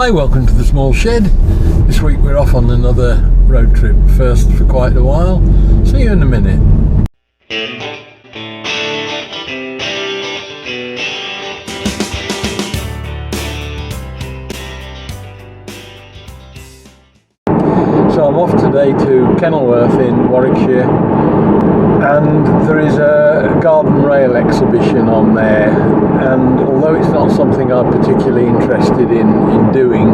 Hi, welcome to the small shed. This week we're off on another road trip, first for quite a while. See you in a minute. So I'm off today to Kenilworth in Warwickshire, and there is a garden rail exhibition on there, and although it's not something I'm particularly interested in doing,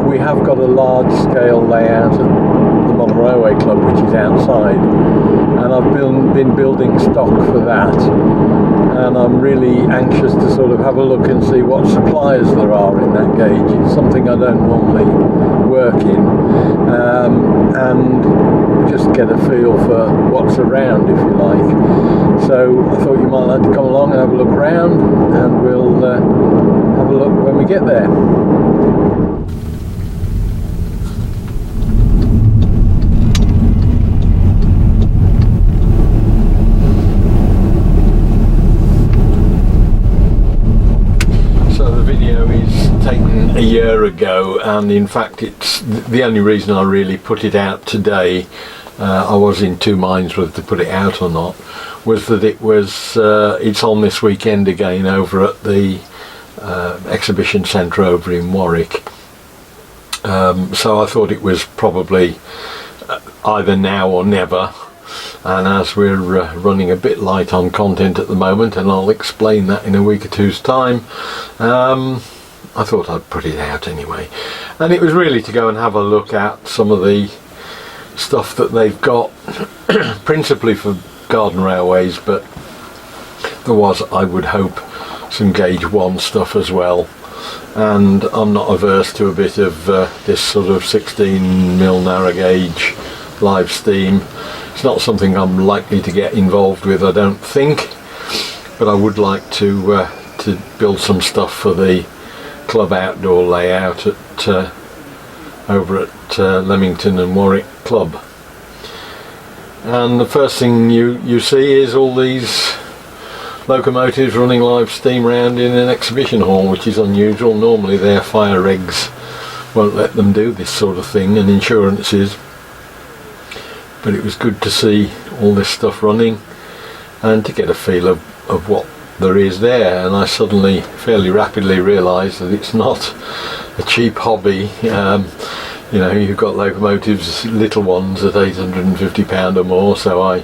we have got a large scale layout at the Model Railway Club which is outside, and I've been building stock for that, and I'm really anxious to sort of have a look and see what suppliers there are in that gauge. It's something I don't normally work in, and just get a feel for what's around, if you like. So I thought you might like to come along and have a look around, and we'll have a look when we get there. Taken a year ago, and in fact it's the only reason I really put it out today. I was in two minds whether to put it out or not, was that it's on this weekend again over at the exhibition centre over in Warwick, so I thought it was probably either now or never. And as we're running a bit light on content at the moment, and I'll explain that in a week or two's time, I thought I'd put it out anyway. And it was really to go and have a look at some of the stuff that they've got, principally for garden railways, but there was, I would hope, some gauge 1 stuff as well. And I'm not averse to a bit of this sort of 16mm narrow gauge live steam. It's not something I'm likely to get involved with, I don't think, but I would like to build some stuff for the club outdoor layout at over at Leamington and Warwick Club. And the first thing you see is all these locomotives running live steam round in an exhibition hall, which is unusual. Normally their fire regs won't let them do this sort of thing, and insurances, but it was good to see all this stuff running and to get a feel of what there is there. And I suddenly fairly rapidly realised that it's not a cheap hobby. You've got locomotives, little ones at £850 or more, so I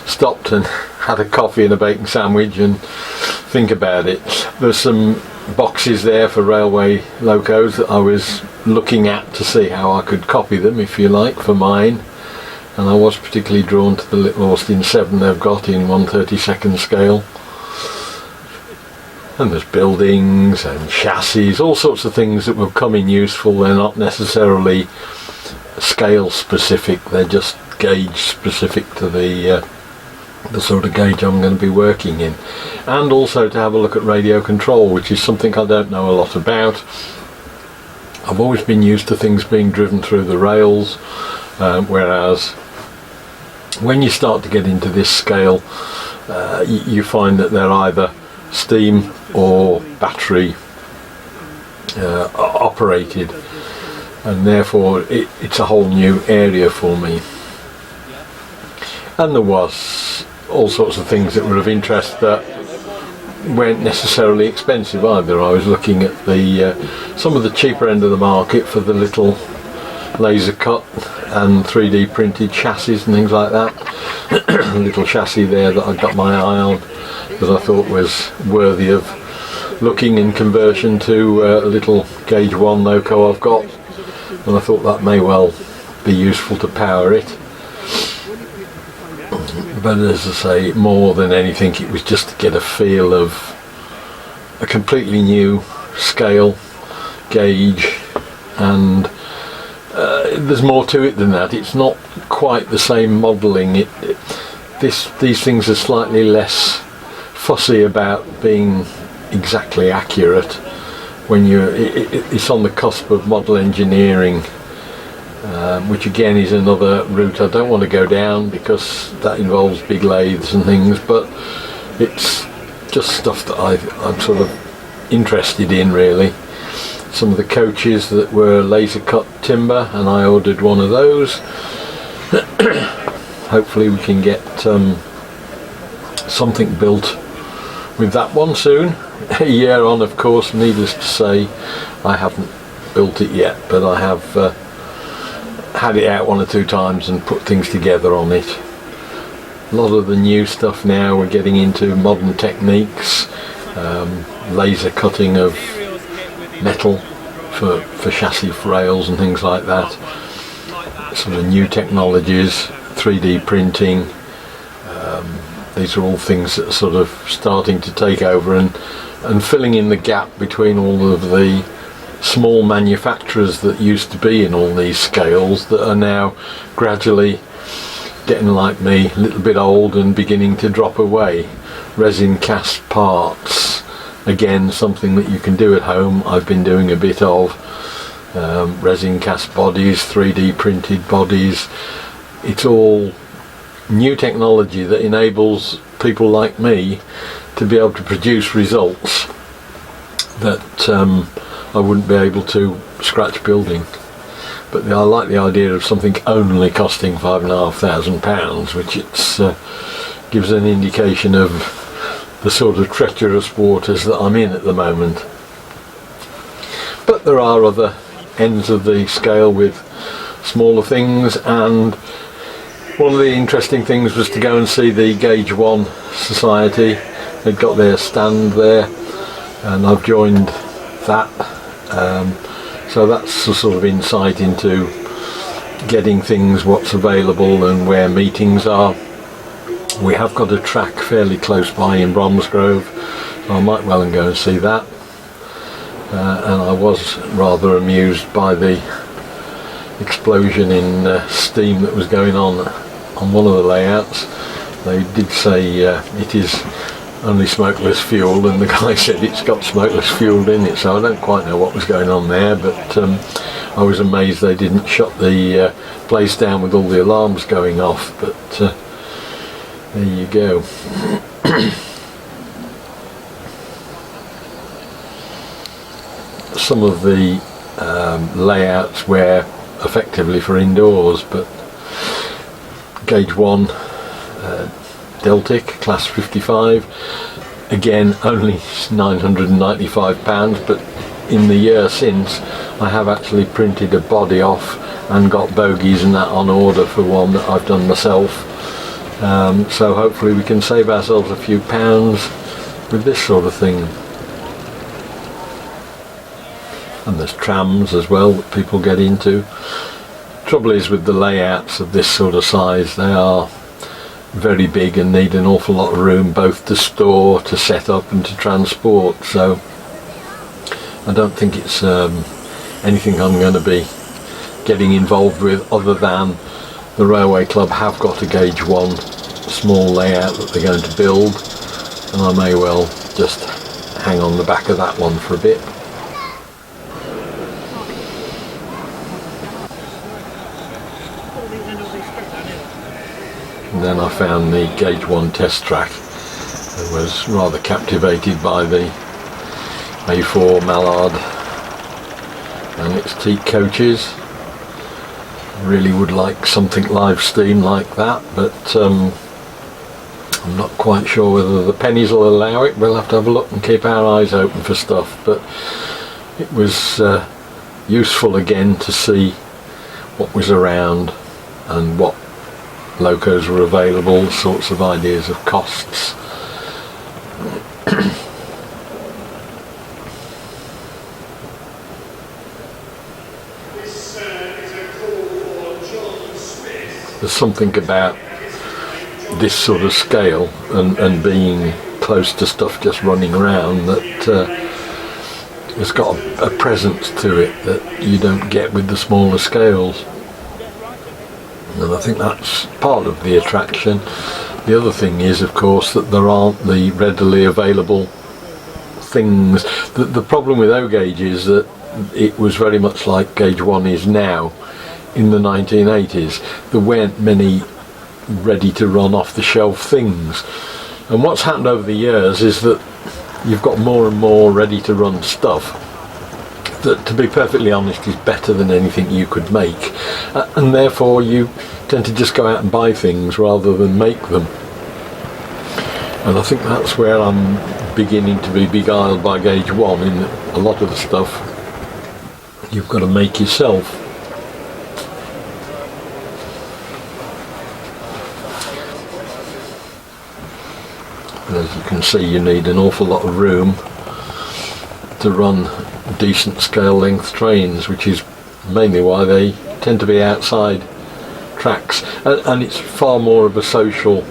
stopped and had a coffee and a bacon sandwich and think about it. There's some boxes there for railway locos that I was looking at to see how I could copy them, if you like, for mine, and I was particularly drawn to the little Austin 7 they've got in 1/32 scale. And there's buildings and chassis, all sorts of things that will come in useful. They're not necessarily scale specific, they're just gauge specific to the sort of gauge I'm going to be working in. And also to have a look at radio control, which is something I don't know a lot about. I've always been used to things being driven through the rails, whereas when you start to get into this scale, you find that they're either steam or battery operated, and therefore it's a whole new area for me. And there was all sorts of things that were of interest that weren't necessarily expensive either. I was looking at some of the cheaper end of the market for the little laser cut and 3D printed chassis and things like that. A little chassis there that I got my eye on that I thought was worthy of looking in conversion to a little gauge 1 loco I've got, and I thought that may well be useful to power it. But as I say, more than anything, it was just to get a feel of a completely new scale gauge, and there's more to it than that. It's not quite the same modelling. These things are slightly less fussy about being exactly accurate when it's on the cusp of model engineering, which again is another route I don't want to go down because that involves big lathes and things, but it's just stuff that I'm sort of interested in, really. Some of the coaches that were laser cut timber, and I ordered one of those. Hopefully we can get something built with that one soon. A year on, of course, needless to say, I haven't built it yet, but I have had it out one or two times and put things together on it. A lot of the new stuff now, we're getting into modern techniques, laser cutting of metal for chassis rails and things like that. Sort of new technologies, 3D printing. These are all things that are sort of starting to take over and filling in the gap between all of the small manufacturers that used to be in all these scales that are now gradually getting, like me, a little bit old and beginning to drop away. Resin cast parts, again, something that you can do at home. I've been doing a bit of resin cast bodies, 3D printed bodies. It's all new technology that enables people like me to be able to produce results that I wouldn't be able to scratch building. But I like the idea of something only costing £5,500, which gives an indication of the sort of treacherous waters that I'm in at the moment. But there are other ends of the scale with smaller things, and one of the interesting things was to go and see the Gauge 1 Society. They've got their stand there, and I've joined that. So that's a sort of insight into getting things, what's available and where meetings are. We have got a track fairly close by in Bromsgrove, so I might well and go and see that. And I was rather amused by the explosion in steam that was going on one of the layouts. They did say it is only smokeless fuel, and the guy said it's got smokeless fuel in it, so I don't quite know what was going on there, but I was amazed they didn't shut the place down with all the alarms going off. But there you go. Some of the layouts were effectively for indoors, but Gauge 1 Deltic Class 55, again only £995, but in the year since I have actually printed a body off and got bogies and that on order for one that I've done myself. So hopefully we can save ourselves a few pounds with this sort of thing. And there's trams as well that people get into. Trouble is with the layouts of this sort of size, they are very big and need an awful lot of room, both to store, to set up and to transport. So I don't think it's anything I'm going to be getting involved with, other than the Railway Club have got a Gauge 1 small layout that they're going to build, and I may well just hang on the back of that one for a bit. And then I found the Gauge 1 test track and was rather captivated by the A4 Mallard and its teak coaches. Really would like something live steam like that, but I'm not quite sure whether the pennies will allow it. We'll have to have a look and keep our eyes open for stuff. But it was useful again to see what was around and what locos were available, sorts of ideas of costs. There's something about this sort of scale and being close to stuff just running around that it's got a presence to it that you don't get with the smaller scales. And I think that's part of the attraction. The other thing is, of course, that there aren't the readily available things. The problem with O-Gauge is that it was very much like Gauge 1 is now in the 1980s. There weren't many ready to run off the shelf things. And what's happened over the years is that you've got more and more ready to run stuff that, to be perfectly honest, is better than anything you could make, and therefore you tend to just go out and buy things rather than make them. And I think that's where I'm beginning to be beguiled by Gauge 1, in that a lot of the stuff you've got to make yourself. And as you can see, you need an awful lot of room to run decent scale length trains, which is mainly why they tend to be outside tracks, and it's far more of a social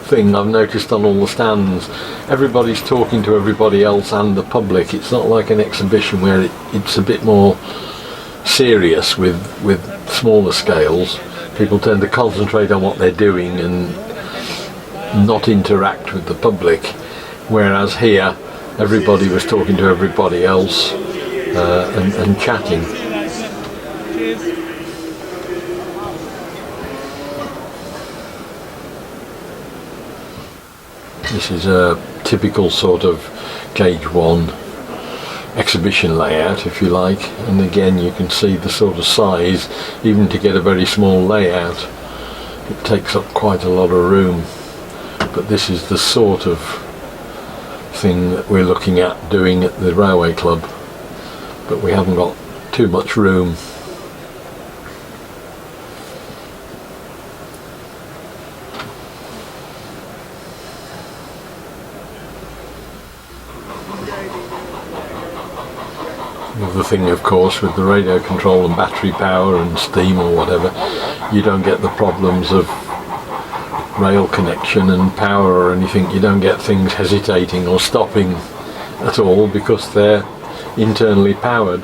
thing. I've noticed on all the stands, everybody's talking to everybody else and the public. It's not like an exhibition where it's a bit more serious with smaller scales. People tend to concentrate on what they're doing and not interact with the public, whereas here everybody was talking to everybody else and chatting. This is a typical sort of Gauge 1 exhibition layout, if you like, and again you can see the sort of size. Even to get a very small layout, it takes up quite a lot of room. But this is the sort of thing that we're looking at doing at the Railway Club, but we haven't got too much room. The thing, of course, with the radio control and battery power and steam or whatever, you don't get the problems of rail connection and power or anything. You don't get things hesitating or stopping at all because they're internally powered.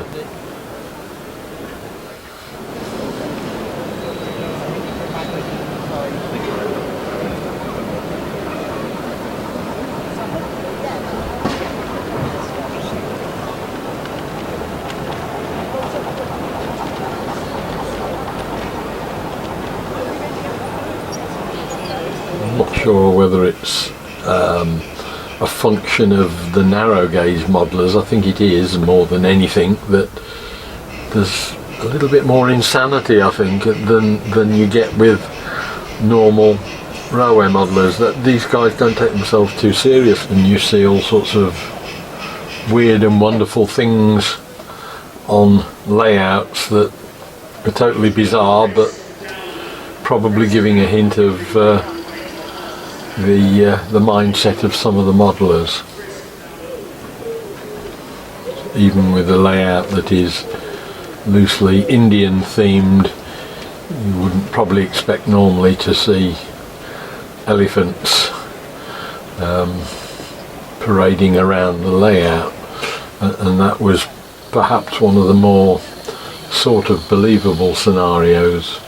Not sure whether it's a function of the narrow gauge modelers. I think it is more than anything that there's a little bit more insanity, I think, than you get with normal railway modelers. That these guys don't take themselves too serious, and you see all sorts of weird and wonderful things on layouts that are totally bizarre, but probably giving a hint of the mindset of some of the modelers. Even with a layout that is loosely Indian themed, you wouldn't probably expect normally to see elephants parading around the layout, and that was perhaps one of the more sort of believable scenarios.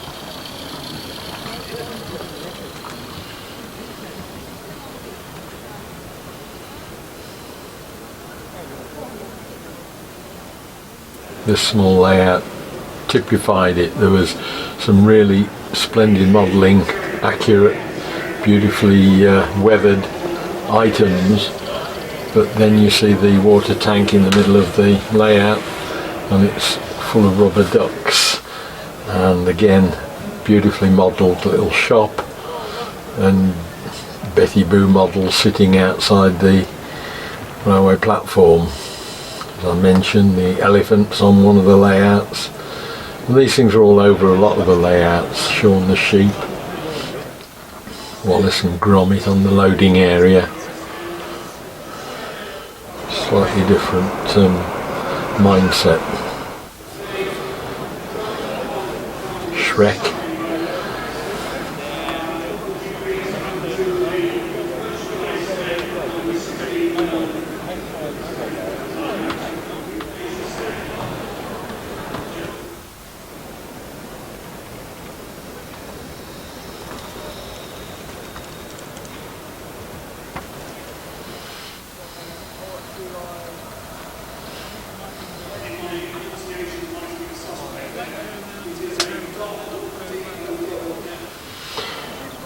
This small layout typified it. There was some really splendid modelling, accurate, beautifully weathered items, but then you see the water tank in the middle of the layout and it's full of rubber ducks, and again beautifully modelled little shop and Betty Boo models sitting outside the railway platform. As I mentioned, the elephants on one of the layouts. And these things are all over a lot of the layouts. Shaun the sheep, Wallace and Gromit on the loading area. Slightly different mindset. Shrek.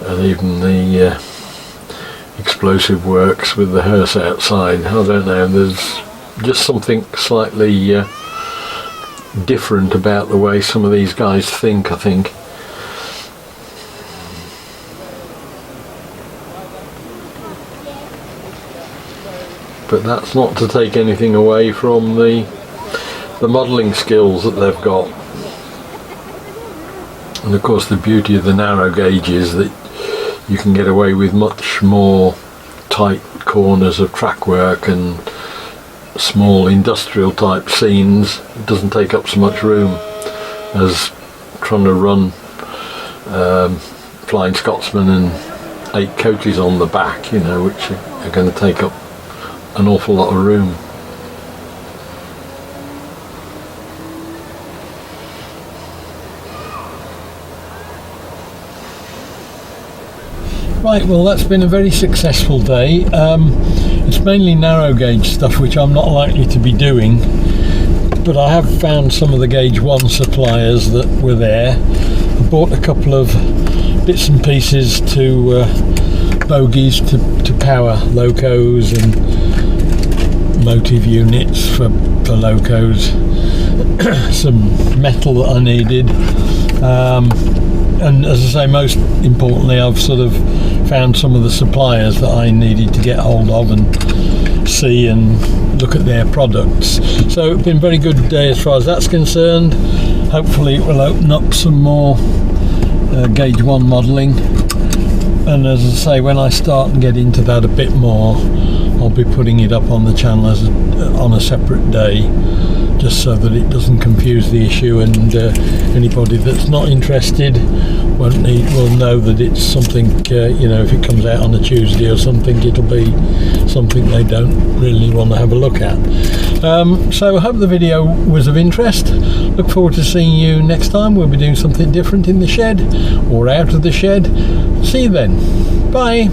And even the explosive works with the hearse outside. I don't know, there's just something slightly different about the way some of these guys think, I think. But that's not to take anything away from the modelling skills that they've got. And of course the beauty of the narrow gauge is that you can get away with much more tight corners of track work and small industrial type scenes. It doesn't take up so much room as trying to run Flying Scotsman and 8 coaches on the back, you know, which are going to take up an awful lot of room. Right, well, that's been a very successful day. It's mainly narrow gauge stuff which I'm not likely to be doing, but I have found some of the gauge 1 suppliers that were there. I bought a couple of bits and pieces to bogies to power locos and motive units for locos, some metal that I needed, and as I say, most importantly, I've sort of found some of the suppliers that I needed to get hold of and see and look at their products. So it's been a very good day as far as that's concerned. Hopefully it will open up some more gauge 1 modelling, and as I say, when I start and get into that a bit more, I'll be putting it up on the channel as on a separate day, just so that it doesn't confuse the issue, and anybody that's not interested will know that it's something, you know, if it comes out on a Tuesday or something, it'll be something they don't really want to have a look at. So I hope the video was of interest. Look forward to seeing you next time. We'll be doing something different in the shed or out of the shed. See you then. Bye.